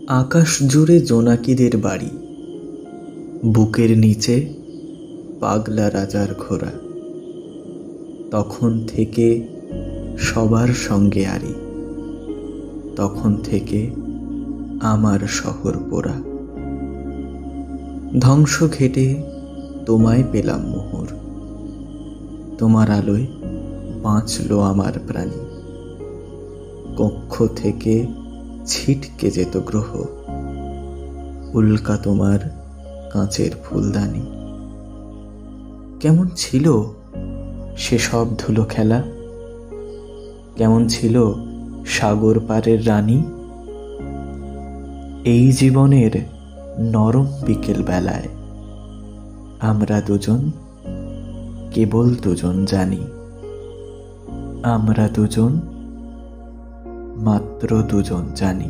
আকাশ জুড়ে জোনাকিদের বাড়ি, বুকের নিচে পাগলা রাজার ঘোড়া। তখন থেকে সবার সঙ্গে আরি, তখন থেকে আমার শহর পোড়া। ধ্বংস ঘেটে তোমায় পেলাম মোহর, তোমার আলোয় বাঁচল আমার প্রাণী। কক্ষ থেকে ছিটকে যেত গ্রহ, উল্কা তোমার কাঁচের ফুলদানি। কেমন ছিল সেসব ধুলো খেলা, কেমন ছিল সাগর পারের রানী। এই জীবনের নরম বিকেল বেলায় আমরা দুজন, কেবল দুজন জানি। আমরা দুজন, মাত্র দুজন জানি।